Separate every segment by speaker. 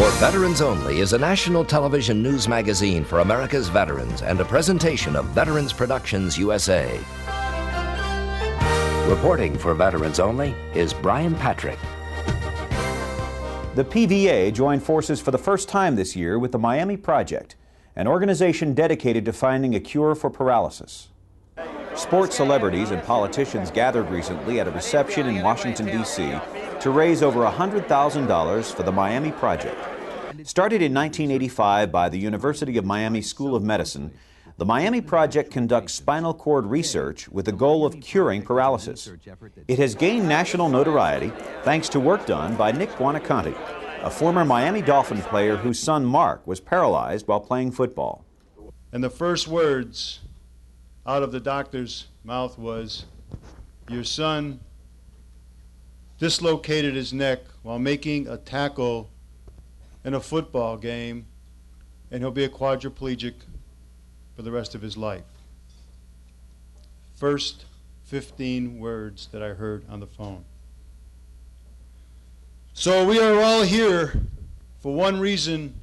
Speaker 1: For Veterans Only is a national television news magazine for America's veterans and a presentation of Veterans Productions USA. Reporting for Veterans Only is Brian Patrick.
Speaker 2: The PVA joined forces for the first time this year with the Miami Project, an organization dedicated to finding a cure for paralysis. Sports celebrities and politicians gathered recently at a reception in Washington, D.C. to raise over $100,000 for the Miami Project. Started in 1985 by the University of Miami School of Medicine, the Miami Project conducts spinal cord research with the goal of curing paralysis. It has gained national notoriety thanks to work done by Nick Buonaconti, a former Miami Dolphin player whose son Mark was paralyzed while playing football.
Speaker 3: And the first words out of the doctor's mouth was, "Your son dislocated his neck while making a tackle in a football game, and he'll be a quadriplegic for the rest of his life." First 15 words that I heard on the phone. So we are all here for one reason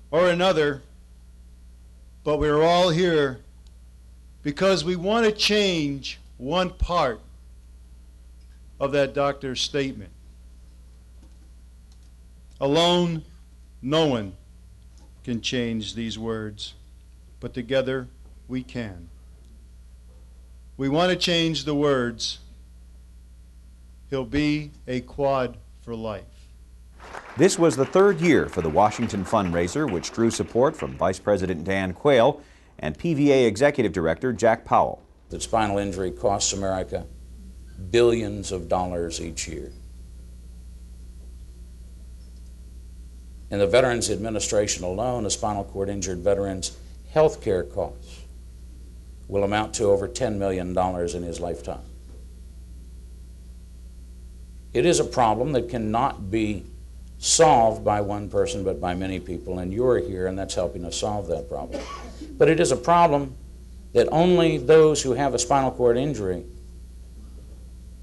Speaker 3: or another, but we're all here because we want to change one part of that doctor's statement. Alone, no one can change these words, but together we can. We want to change the words, "He'll be a quad for life."
Speaker 2: This was the third year for the Washington fundraiser, which drew support from Vice President Dan Quayle and PVA Executive Director Jack Powell.
Speaker 4: That spinal injury costs America billions of dollars each year. In the Veterans Administration alone, a spinal cord injured veteran's health care costs will amount to over $10 million in his lifetime. It is a problem that cannot be solved by one person but by many people, and you're here and that's helping us solve that problem. But it is a problem that only those who have a spinal cord injury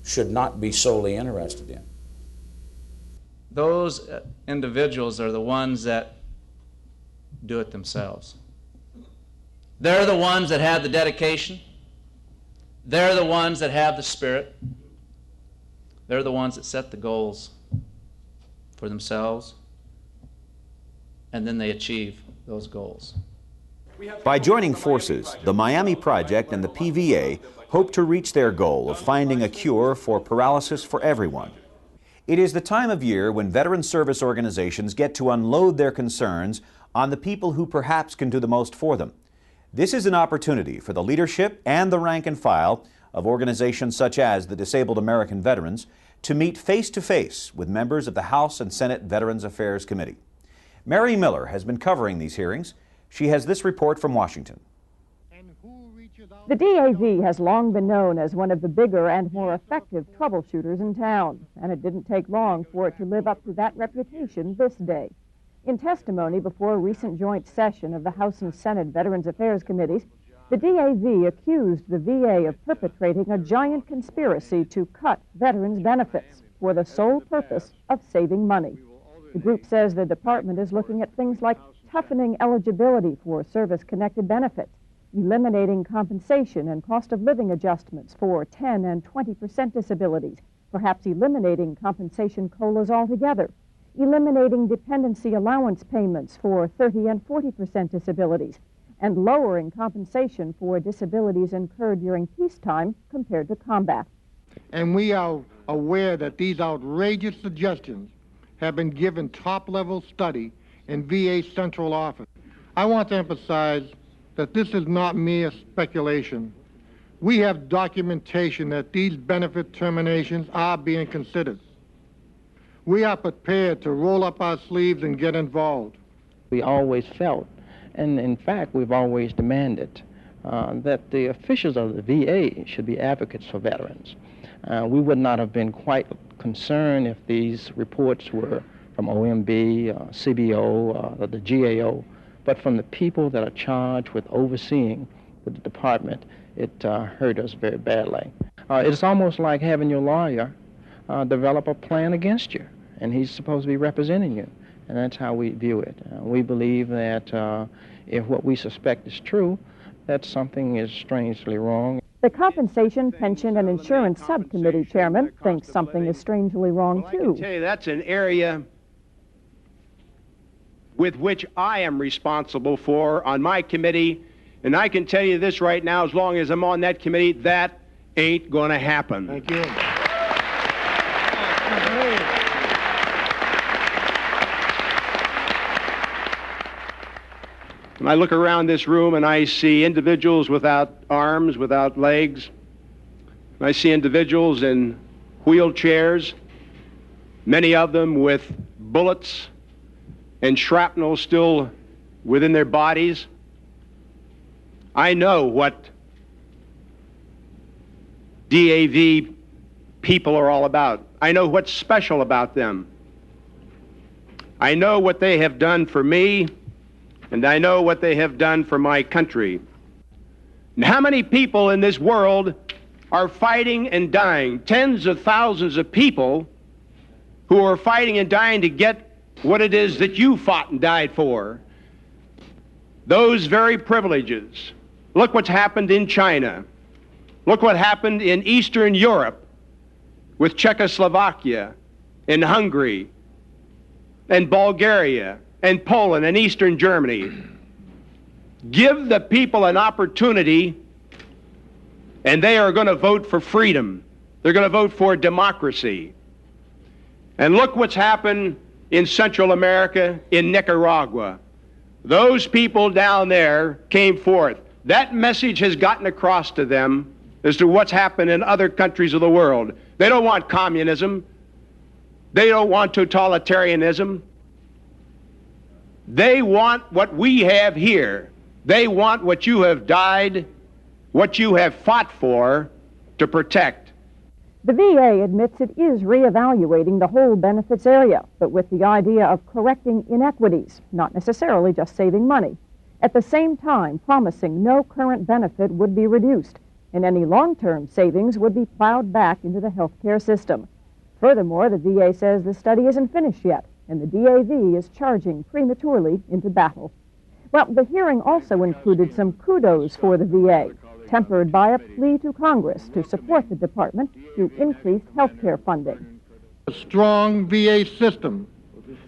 Speaker 4: should not be solely interested in.
Speaker 5: Those individuals are the ones that do it themselves. They're the ones that have the dedication. They're the ones that have the spirit. They're the ones that set the goals for themselves, and then they achieve those goals.
Speaker 2: By joining forces, the Miami Project and the PVA hope to reach their goal of finding a cure for paralysis for everyone. It is the time of year when veteran service organizations get to unload their concerns on the people who perhaps can do the most for them. This is an opportunity for the leadership and the rank and file of organizations such as the Disabled American Veterans to meet face-to-face with members of the House and Senate Veterans Affairs Committee. Mary Miller has been covering these hearings. She has this report from Washington.
Speaker 6: The DAV has long been known as one of the bigger and more effective troubleshooters in town, and it didn't take long for it to live up to that reputation this day. In testimony before a recent joint session of the House and Senate Veterans Affairs Committees, the DAV accused the VA of perpetrating a giant conspiracy to cut veterans' benefits for the sole purpose of saving money. The group says the department is looking at things like toughening eligibility for service-connected benefits, eliminating compensation and cost of living adjustments for 10 and 20% disabilities, perhaps eliminating compensation COLAs altogether, eliminating dependency allowance payments for 30 and 40% disabilities, and lowering compensation for disabilities incurred during peacetime compared to combat.
Speaker 7: And we are aware that these outrageous suggestions have been given top-level study in VA central office. I want to emphasize that this is not mere speculation. We have documentation that these benefit terminations are being considered. We are prepared to roll up our sleeves and get involved.
Speaker 8: We always felt, and in fact we've always demanded, that the officials of the VA should be advocates for veterans. We would not have been quite concerned if these reports were from OMB, CBO, or the GAO, but from the people that are charged with overseeing the department, it hurt us very badly. It's almost like having your lawyer develop a plan against you, and he's supposed to be representing you. and that's how we view it. We believe that if what we suspect is true, that something is strangely wrong.
Speaker 6: The Compensation, Pension, and Insurance Subcommittee chairman thinks something is strangely wrong, too.
Speaker 9: I can tell you that's an area with which I am responsible for on my committee, and I can tell you this right now, as long as I'm on that committee, that ain't going to happen.
Speaker 7: Thank you.
Speaker 9: When I look around this room and I see individuals without arms, without legs, and I see individuals in wheelchairs, many of them with bullets and shrapnel still within their bodies, I know what DAV people are all about. I know what's special about them. I know what they have done for me, and I know what they have done for my country. And how many people in this world are fighting and dying? Tens of thousands of people who are fighting and dying to get what it is that you fought and died for. Those very privileges. Look what's happened in China. Look what happened in Eastern Europe with Czechoslovakia and Hungary and Bulgaria and Poland and Eastern Germany. Give the people an opportunity, and they are going to vote for freedom. They're going to vote for democracy. And look what's happened in Central America, in Nicaragua. Those people down there came forth. That message has gotten across to them as to what's happened in other countries of the world. They don't want communism. They don't want totalitarianism. They want what we have here. They want what you have died, what you have fought for to protect.
Speaker 6: The VA admits it is reevaluating the whole benefits area, but with the idea of correcting inequities, not necessarily just saving money. At the same time, promising no current benefit would be reduced, and any long-term savings would be plowed back into the health care system. Furthermore, the VA says the study isn't finished yet, and the DAV is charging prematurely into battle. Well, the hearing also included some kudos for the VA, tempered by a plea to Congress to support the department through increased health care funding.
Speaker 7: A strong VA system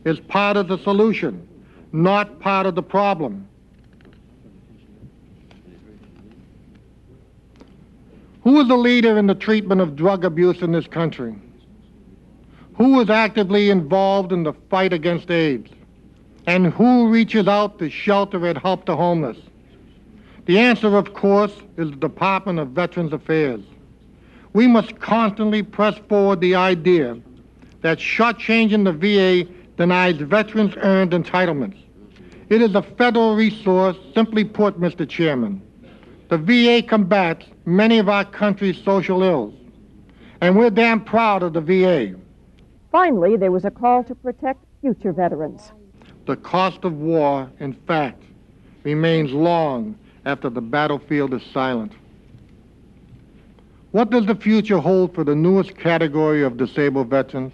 Speaker 7: is part of the solution, not part of the problem. Who is the leader in the treatment of drug abuse in this country? Who is actively involved in the fight against AIDS? And who reaches out to shelter and help the homeless? The answer, of course, is the Department of Veterans Affairs. We must constantly press forward the idea that shortchanging the VA denies veterans earned entitlements. It is a federal resource, simply put, Mr. Chairman. The VA combats many of our country's social ills, and we're damn proud of the VA.
Speaker 6: Finally, there was a call to protect future veterans.
Speaker 7: The cost of war, in fact, remains long after the battlefield is silent. What does the future hold for the newest category of disabled veterans?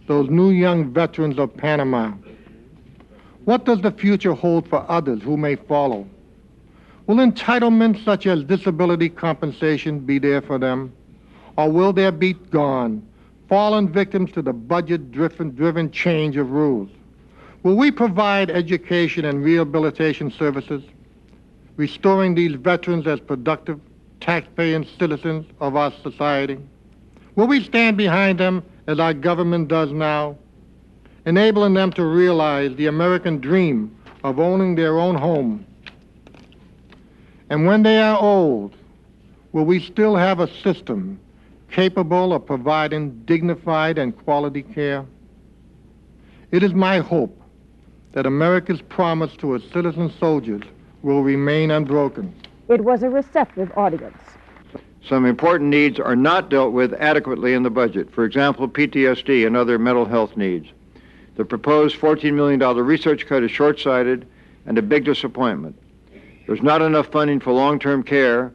Speaker 7: Those new young veterans of Panama. What does the future hold for others who may follow? Will entitlements such as disability compensation be there for them? Or will they be gone, fallen victims to the budget-driven change of rules? Will we provide education and rehabilitation services, restoring these veterans as productive, tax-paying citizens of our society? Will we stand behind them as our government does now, enabling them to realize the American dream of owning their own home? And when they are old, will we still have a system capable of providing dignified and quality care? It is my hope that America's promise to its citizen soldiers will remain unbroken.
Speaker 6: It was a receptive audience.
Speaker 10: Some important needs are not dealt with adequately in the budget. For example, PTSD and other mental health needs. The proposed $14 million research cut is short-sighted and a big disappointment. There's not enough funding for long-term care,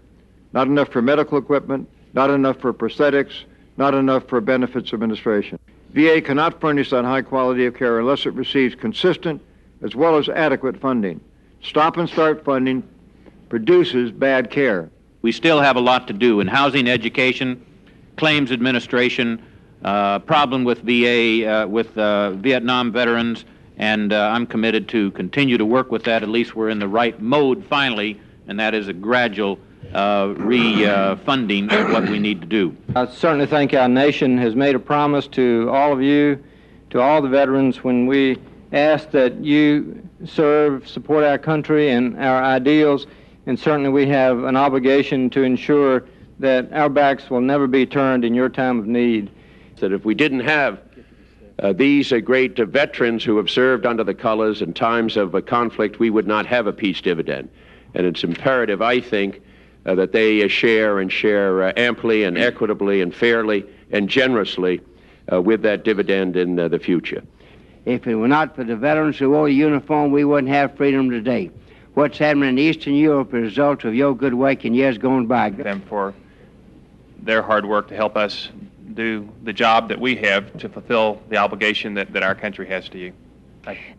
Speaker 10: not enough for medical equipment, not enough for prosthetics, not enough for benefits administration. VA cannot furnish that high quality of care unless it receives consistent as well as adequate funding. Stop and start funding produces bad care.
Speaker 11: We still have a lot to do in housing, education, claims administration, problem with VA, with Vietnam veterans, and I'm committed to continue to work with that. At least we're in the right mode finally, and that is a gradual refunding of what we need to do.
Speaker 12: I certainly think our nation has made a promise to all of you, to all the veterans, when we ask that you serve, support our country and our ideals, and certainly we have an obligation to ensure that our backs will never be turned in your time of need.
Speaker 9: That if we didn't have these great veterans who have served under the colors in times of conflict, we would not have a peace dividend. And it's imperative, I think, that they share amply and equitably and fairly and generously with that dividend in the future.
Speaker 13: If it were not for the veterans who wore the uniform, we wouldn't have freedom today. What's happening in Eastern Europe is a result of your good work in years gone by.
Speaker 14: Them for their hard work to help us do the job that we have to fulfill the obligation that our country has to you.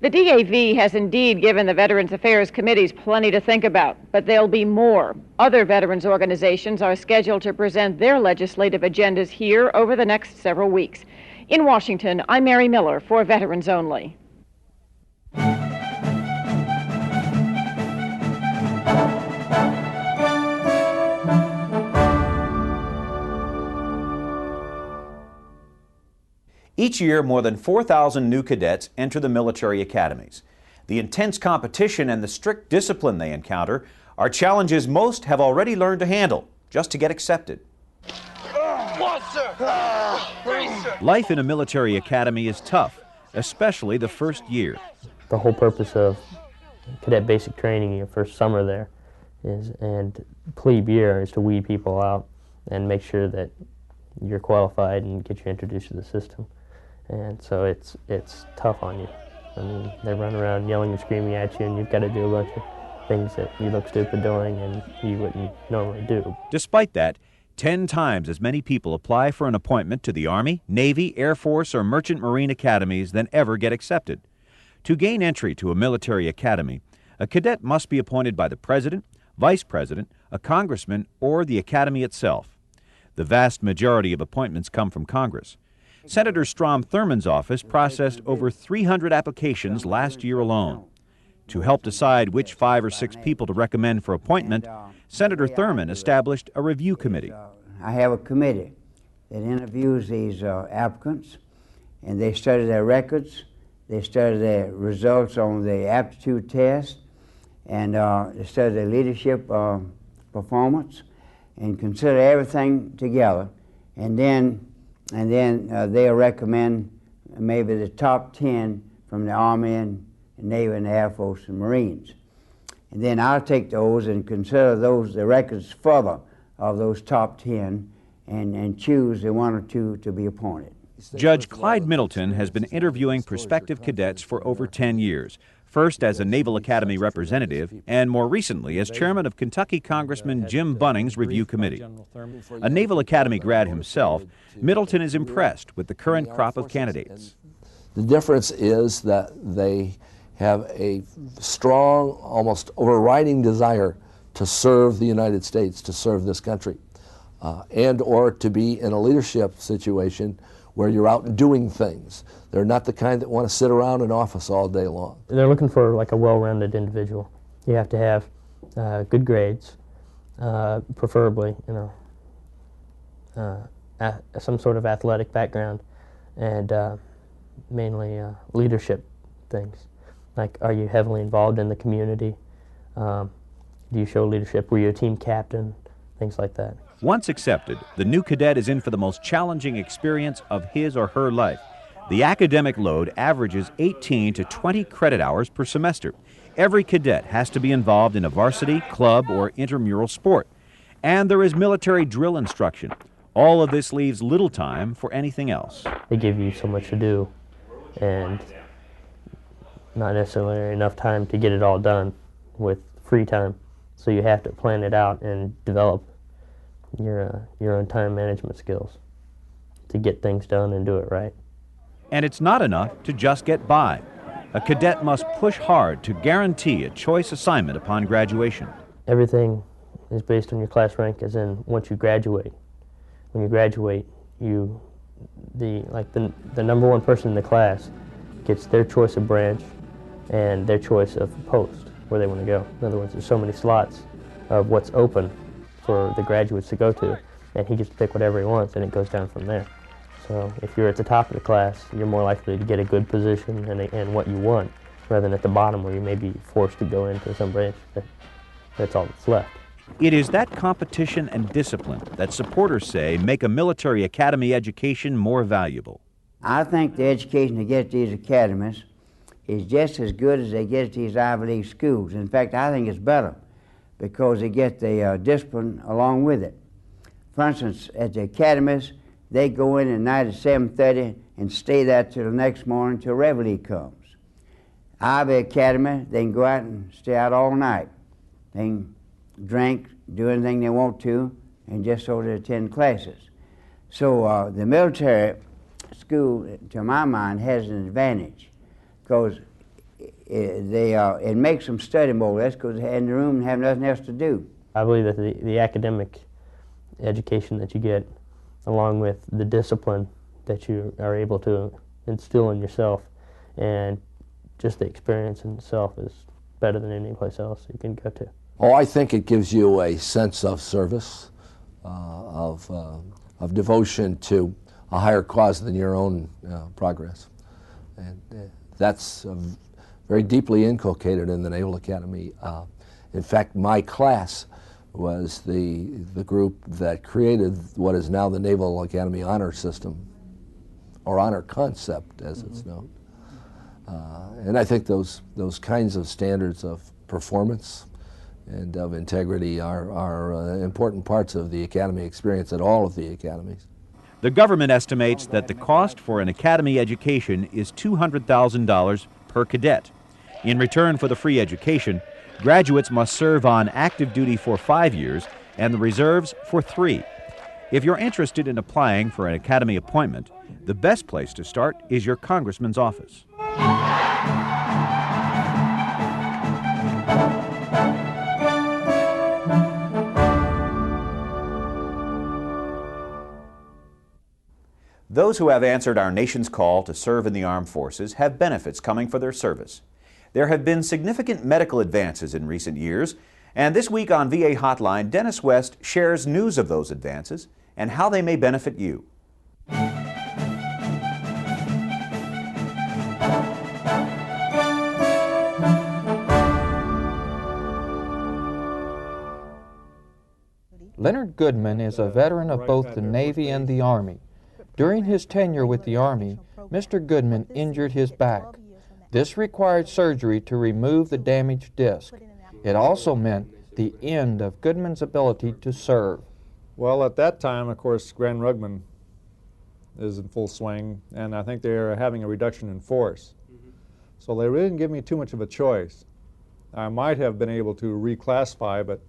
Speaker 6: The DAV has indeed given the Veterans Affairs Committees plenty to think about, but there'll be more. Other veterans organizations are scheduled to present their legislative agendas here over the next several weeks. In Washington, I'm Mary Miller for Veterans Only.
Speaker 2: Each year, more than 4,000 new cadets enter the military academies. The intense competition and the strict discipline they encounter are challenges most have already learned to handle just to get accepted. Life in a military academy is tough, especially the first year.
Speaker 15: The whole purpose of cadet basic training, your first summer there, and plebe year is to weed people out and make sure that you're qualified and get you introduced to the system. And so it's tough on you. I mean, they run around yelling and screaming at you, and you've got to do a bunch of things that you look stupid doing and you wouldn't normally do.
Speaker 2: Despite that, 10 times as many people apply for an appointment to the Army, Navy, Air Force, or Merchant Marine academies than ever get accepted. To gain entry to a military academy, a cadet must be appointed by the President, Vice President, a Congressman, or the Academy itself. The vast majority of appointments come from Congress. Senator Strom Thurmond's office processed over 300 applications last year alone. To help decide which 5 or 6 people to recommend for appointment, Senator Thurmond established a review committee.
Speaker 13: I have a committee that interviews these applicants, and they study their records, they study their results on the aptitude test, and they study their leadership performance, and consider everything together, and then they'll recommend maybe the top 10 from the Army and Navy and the Air Force and Marines. And then I'll take those and consider the records further of those top 10 and choose the 1 or 2 to be appointed.
Speaker 2: Judge Clyde Middleton has been interviewing prospective cadets for over 10 years, first as a Naval Academy representative and more recently as chairman of Kentucky Congressman Jim Bunning's review committee. A Naval Academy grad himself, Middleton is impressed with the current crop of candidates.
Speaker 16: The difference is that they have a strong, almost overriding desire to serve the United States, to serve this country, and or to be in a leadership situation where you're out doing things. They're not the kind that want to sit around an office all day long.
Speaker 15: They're looking for like a well-rounded individual. You have to have good grades, preferably, some sort of athletic background, and mainly leadership things. Like, are you heavily involved in the community? Do you show leadership? Were you a team captain? Things like that.
Speaker 2: Once accepted, the new cadet is in for the most challenging experience of his or her life. The academic load averages 18 to 20 credit hours per semester. Every cadet has to be involved in a varsity, club, or intramural sport. And there is military drill instruction. All of this leaves little time for anything else.
Speaker 15: They give you so much to do, and not necessarily enough time to get it all done with free time. So you have to plan it out and develop your own time management skills to get things done and do it right.
Speaker 2: And it's not enough to just get by. A cadet must push hard to guarantee a choice assignment upon graduation.
Speaker 15: Everything is based on your class rank, as in once you graduate. When you graduate, the number one person in the class gets their choice of branch and their choice of post, where they want to go. In other words, there's so many slots of what's open for the graduates to go to, and he gets to pick whatever he wants, and it goes down from there. So if you're at the top of the class, you're more likely to get a good position and what you want, rather than at the bottom where you may be forced to go into some branch that's all that's left.
Speaker 2: It is that competition and discipline that supporters say make a military academy education more valuable.
Speaker 13: I think the education they get at these academies is just as good as they get at these Ivy League schools. In fact, I think it's better because they get the discipline along with it. For instance, at the academies, they go in at night at 7:30 and stay there till the next morning till Reveille comes. Ivy Academy, they can go out and stay out all night. They can drink, do anything they want to, and just so to attend classes. So the military school, to my mind, has an advantage because it makes them study more or less because they're in the room and have nothing else to do.
Speaker 15: I believe that the academic education that you get, along with the discipline that you are able to instill in yourself, and just the experience in itself, is better than any place else you can go to.
Speaker 16: Oh, I think it gives you a sense of service, of devotion to a higher cause than your own progress. And that's very deeply inculcated in the Naval Academy. In fact, my class was the group that created what is now the Naval Academy Honor System, or Honor Concept, as it's known. And I think those kinds of standards of performance and of integrity are important parts of the academy experience at all of the academies.
Speaker 2: The government estimates that the cost for an academy education is $200,000 per cadet. In return for the free education, graduates must serve on active duty for 5 years and the reserves for 3. If you're interested in applying for an academy appointment, the best place to start is your congressman's office. Those who have answered our nation's call to serve in the armed forces have benefits coming for their service. There have been significant medical advances in recent years, and this week on VA Hotline, Dennis West shares news of those advances and how they may benefit you.
Speaker 17: Leonard Goodman is a veteran of both the Navy and the Army. During his tenure with the Army, Mr. Goodman injured his back. This required surgery to remove the damaged disc. It also meant the end of Goodman's ability to serve.
Speaker 18: Well, at that time, of course, Grand Rugman is in full swing, and I think they're having a reduction in force. So they really didn't give me too much of a choice. I might have been able to reclassify, but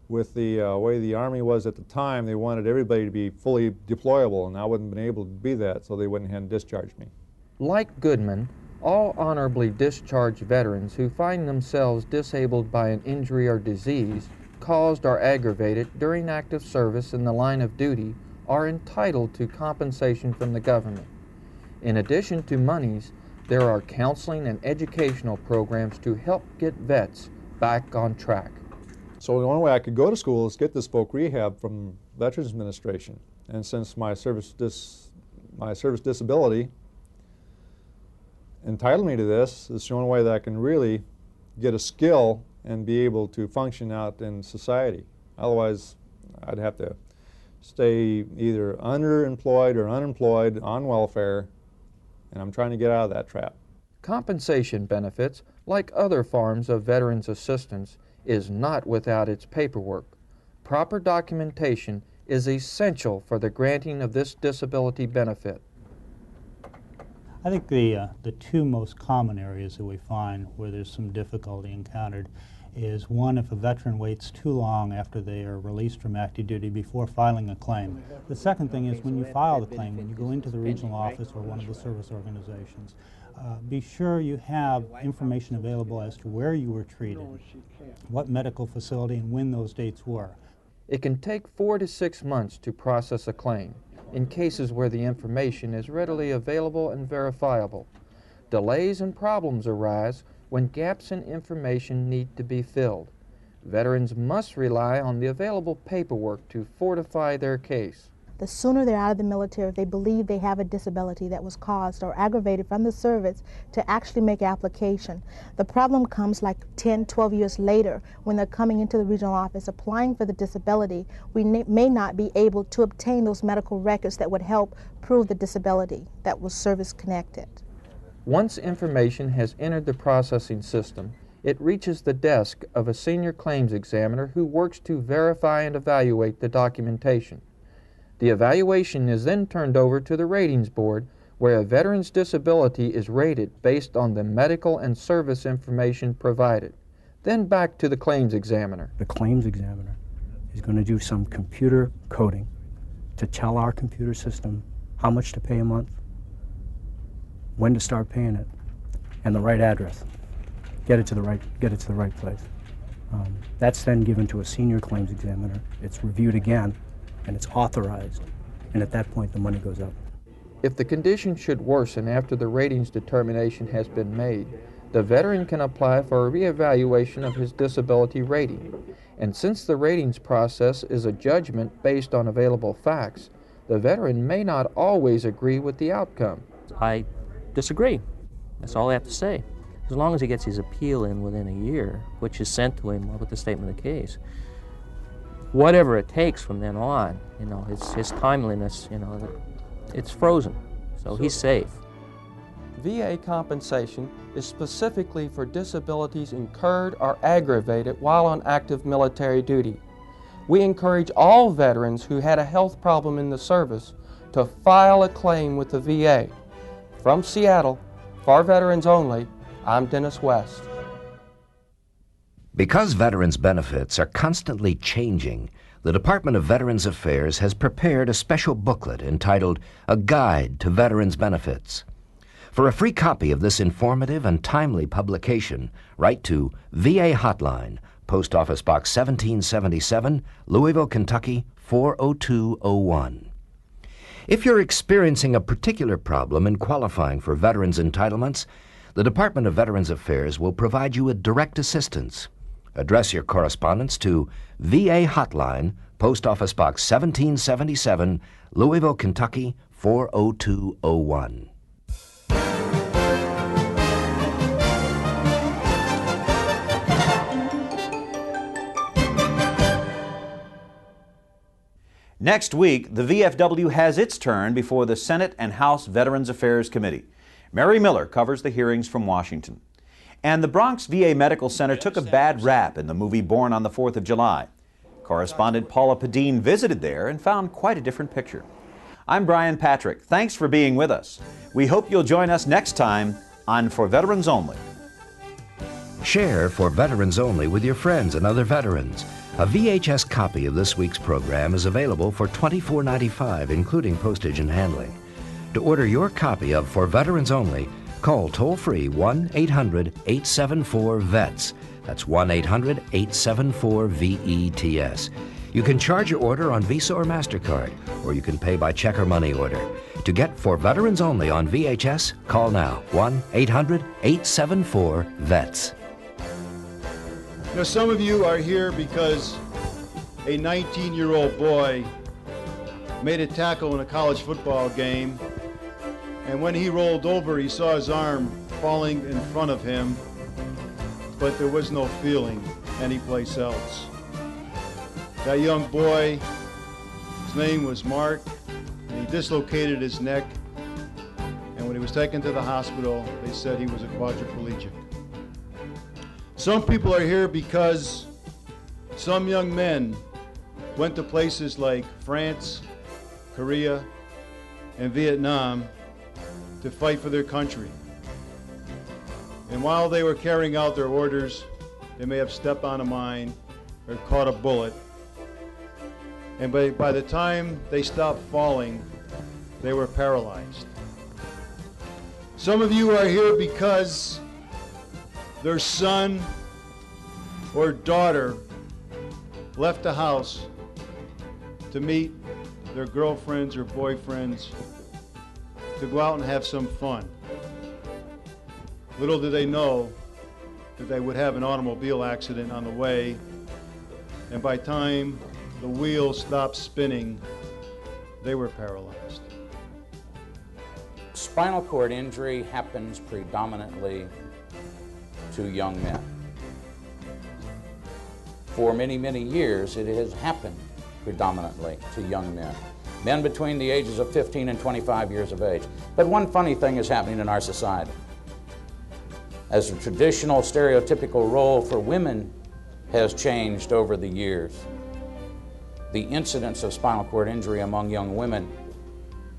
Speaker 18: with the way the Army was at the time, they wanted everybody to be fully deployable, and I wouldn't have been able to be that, so they went ahead and discharged me.
Speaker 17: Like Goodman, all honorably discharged veterans who find themselves disabled by an injury or disease caused or aggravated during active service in the line of duty are entitled to compensation from the government. In addition to monies, there are counseling and educational programs to help get vets back on track.
Speaker 18: So the only way I could go to school is get this spoke rehab from Veterans Administration. And since my service disability entitled me to this, it's the only way that I can really get a skill and be able to function out in society. Otherwise, I'd have to stay either underemployed or unemployed on welfare, and I'm trying to get out of that trap.
Speaker 17: Compensation benefits, like other forms of veterans assistance, is not without its paperwork. Proper documentation is essential for the granting of this disability benefit.
Speaker 19: I think the two most common areas that we find where there's some difficulty encountered is one, if a veteran waits too long after they are released from active duty before filing a claim. The second thing is when you file the claim, when you go into the regional office or one of the service organizations, be sure you have information available as to where you were treated, what medical facility, and when those dates were.
Speaker 17: It can take 4 to 6 months to process a claim in cases where the information is readily available and verifiable. Delays and problems arise when gaps in information need to be filled. Veterans must rely on the available paperwork to fortify their case.
Speaker 20: The sooner they're out of the military, if they believe they have a disability that was caused or aggravated from the service, to actually make application. The problem comes like 10, 12 years later when they're coming into the regional office applying for the disability. We may not be able to obtain those medical records that would help prove the disability that was service-connected.
Speaker 17: Once information has entered the processing system, it reaches the desk of a senior claims examiner who works to verify and evaluate the documentation. The evaluation is then turned over to the ratings board, where a veteran's disability is rated based on the medical and service information provided. Then back to the claims examiner.
Speaker 21: The claims examiner is going to do some computer coding to tell our computer system how much to pay a month, when to start paying it, and the right address. Get it to the right place. That's then given to a senior claims examiner. It's reviewed again, and it's authorized, and at that point the money goes up.
Speaker 17: If the condition should worsen after the ratings determination has been made, the veteran can apply for a reevaluation of his disability rating. And since the ratings process is a judgment based on available facts, the veteran may not always agree with the outcome.
Speaker 15: I disagree. That's all I have to say. As long as he gets his appeal in within a year, which is sent to him with the statement of the case, whatever it takes from then on, his timeliness, it's frozen, so he's safe.
Speaker 17: VA compensation is specifically for disabilities incurred or aggravated while on active military duty. We encourage all veterans who had a health problem in the service to file a claim with the VA. From Seattle, for Veterans Only, I'm Dennis West.
Speaker 1: Because veterans' benefits are constantly changing, the Department of Veterans Affairs has prepared a special booklet entitled A Guide to Veterans Benefits. For a free copy of this informative and timely publication, write to VA Hotline, Post Office Box 1777, Louisville, Kentucky 40201. If you're experiencing a particular problem in qualifying for veterans' entitlements, the Department of Veterans Affairs will provide you with direct assistance. Address your correspondence to VA Hotline, Post Office Box 1777, Louisville, Kentucky 40201.
Speaker 2: Next week, the VFW has its turn before the Senate and House Veterans Affairs Committee. Mary Miller covers the hearings from Washington. And the Bronx VA Medical Center took a bad rap in the movie Born on the 4th of July. Correspondent Paula Padine visited there and found quite a different picture. I'm Brian Patrick. Thanks for being with us. We hope you'll join us next time on For Veterans Only.
Speaker 1: Share For Veterans Only with your friends and other veterans. A VHS copy of this week's program is available for $24.95, including postage and handling. To order your copy of For Veterans Only, call toll-free 1-800-874-VETS. That's 1-800-874-VETS. You can charge your order on Visa or MasterCard, or you can pay by check or money order. To get For Veterans Only on VHS, call now, 1-800-874-VETS.
Speaker 3: Now, some of you are here because a 19-year-old boy made a tackle in a college football game, and when he rolled over, he saw his arm falling in front of him, but there was no feeling anyplace else. That young boy, his name was Mark, and he dislocated his neck, and when he was taken to the hospital, they said he was a quadriplegic. Some people are here because some young men went to places like France, Korea, and Vietnam to fight for their country. And while they were carrying out their orders, They may have stepped on a mine or caught a bullet. And by the time they stopped falling, they were paralyzed. Some of you are here because their son or daughter left the house to meet their girlfriends or boyfriends to go out and have some fun. Little did they know that they would have an automobile accident on the way, and by the time the wheels stopped spinning, they were paralyzed.
Speaker 4: Spinal cord injury happens predominantly to young men. For many, many years, it has happened predominantly to young men. Men between the ages of 15 and 25 years of age. But one funny thing is happening in our society. As the traditional stereotypical role for women has changed over the years, the incidence of spinal cord injury among young women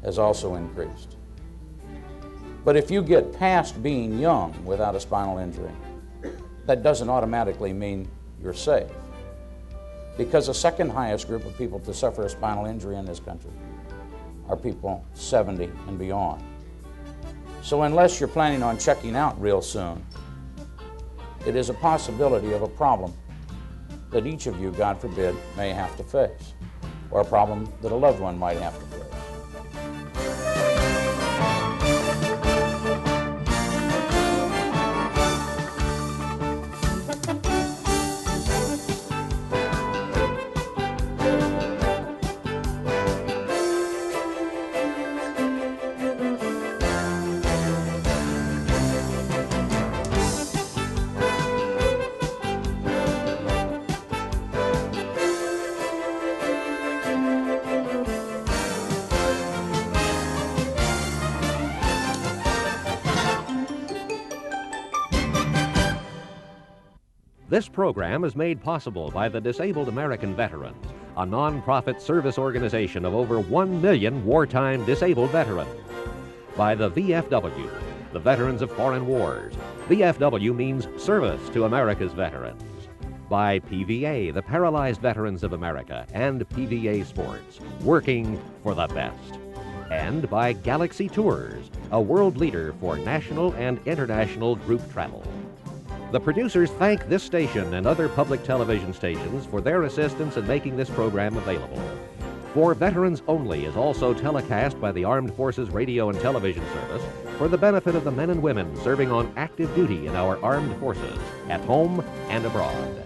Speaker 4: has also increased. But if you get past being young without a spinal injury, that doesn't automatically mean you're safe. Because the second highest group of people to suffer a spinal injury in this country are people 70 and beyond. So unless you're planning on checking out real soon, it is a possibility of a problem that each of you, God forbid, may have to face, or a problem that a loved one might have to face.
Speaker 22: This program is made possible by the Disabled American Veterans, a nonprofit service organization of over 1 million wartime disabled veterans. By the VFW, the Veterans of Foreign Wars. VFW means Service to America's Veterans. By PVA, the Paralyzed Veterans of America, and PVA Sports, working for the best. And by Galaxy Tours, a world leader for national and international group travel. The producers thank this station and other public television stations for their assistance in making this program available. For Veterans Only is also telecast by the Armed Forces Radio and Television Service for the benefit of the men and women serving on active duty in our armed forces, at home and abroad.